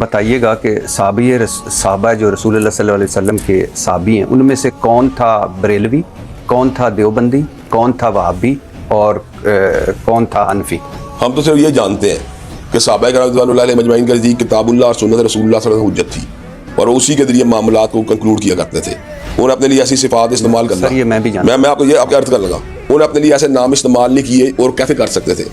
بتائیے گا کہ صحابہ جو رسول اللہ صلی اللہ علیہ وسلم کے صحابی ہیں ان میں سے کون تھا بریلوی، کون تھا دیوبندی، کون تھا وہابی اور کون تھا حنفی؟ ہم تو صرف یہ جانتے ہیں کہ صحابہ کرام رضوان اللہ علیہ مجمعین کے نزدیک کتاب اللہ اور سنت رسول اللہ صلی اللہ علیہ وسلم حجت تھی اور اسی کے ذریعے معاملات کو کنکلوڈ کیا کرتے تھے. انہوں نے اپنے لیے ایسی صفات استعمال کرنا، سر یہ میں بھی جانتا میں آپ کو یہ آپ کے عرض کر لگا، انہوں نے اپنے لیے ایسے نام استعمال نہیں کیے اور کیسے کر سکتے تھے؟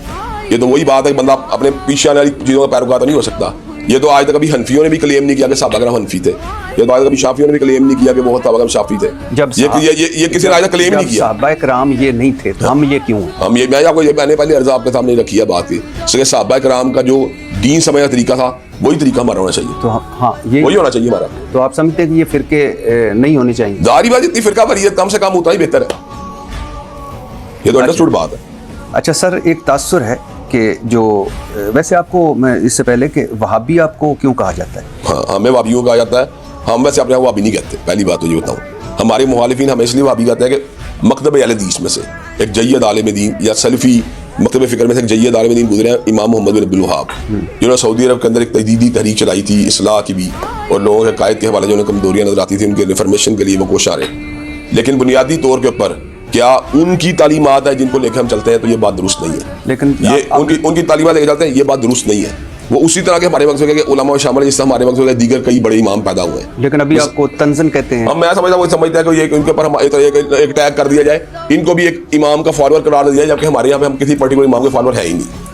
یہ تو وہی بات ہے کہ بندہ اپنے پیچھے آنے والی چیزوں کا پیروکار نہیں ہو سکتا. یہ تو آج تک کبھی حنفیوں نے بھی کلیم نہیں کیا کہ صحابہ کرام حنفی تھے. یہ تو آج تک کبھی شافیوں نے بھی کلیم نہیں کیا کہ وہ صحابہ کرام شافی تھے. یہ کسی نے آج تک کلیم نہیں کیا. صحابہ کرام یہ نہیں تھے تو ہم یہ کیوں ہیں؟ ہم یہ میں آپ کو یہ میں نے پہلے عرض آپ کے سامنے رکھی ہے بات کی کہ صحابہ کرام کا جو دین سمجھنے کا طریقہ تھا وہی طریقہ ہمارا ہونا چاہیے. تو ہاں وہی ہونا چاہیے ہمارا. تو آپ سمجھتے ہیں کہ یہ فرقے نہیں ہونے چاہیے؟ ظاہری بات اتنی فرقہ واریت کم سے کم ہوتا ہی بہتر ہے. یہ تو انڈرسٹوڈ بات ہے. اچھا سر، ایک تاثر ہے کہ جو ویسے آپ کو میں اس سے پہلے کہ وہابی آپ کو کیوں کہا جاتا ہے؟ ہاں ہمیں وہابیوں کہا جاتا ہے. ہم ویسے اپنے وہابی نہیں کہتے. پہلی بات تو یہ بتاؤں، ہمارے مخالفین ہمیں اس لیے وہابی کہتے ہیں کہ مکتب اہل حدیث میں سے ایک جید عالم دین یا سلفی مکتب فکر میں سے ایک جید عالم دین گزرے ہیں امام محمد بن عبد الوہاب، جنہوں نے سعودی عرب کے اندر ایک تجدیدی تحریک چلائی تھی اصلاح کی بھی، اور لوگوں کے عقائد کے حوالے جو انہیں کمزوریاں نظر آتی تھیں ان کے ریفرمیشن کے لیے وہ کوشاں رہے. لیکن بنیادی طور کے اوپر کیا ان کی تعلیمات ہیں جن کو لے کے ہم چلتے ہیں تو یہ بات درست نہیں ہے. لیکن یہ ان کی تعلیمات لے کے چلتے ہیں یہ بات درست نہیں ہے. وہ اسی طرح کے ہمارے مقصد کے علماء شامل ہیں جس سے ہمارے مقصد کے دیگر کئی بڑے امام پیدا ہوئے ہیں. لیکن ابھی آپ کو تنزن کہتے ہیں. ہم میں سمجھتا ہوں وہ سمجھتا ہے کہ یہ ان کے اوپر ہم ایک ٹیگ کر دیا جائے، ان کو بھی ایک امام کا فالوور قرار دیا جائے، جبکہ ہمارے یہاں پہ ہم کسی پرٹیکولر امام کے فالوور ہے ہی نہیں.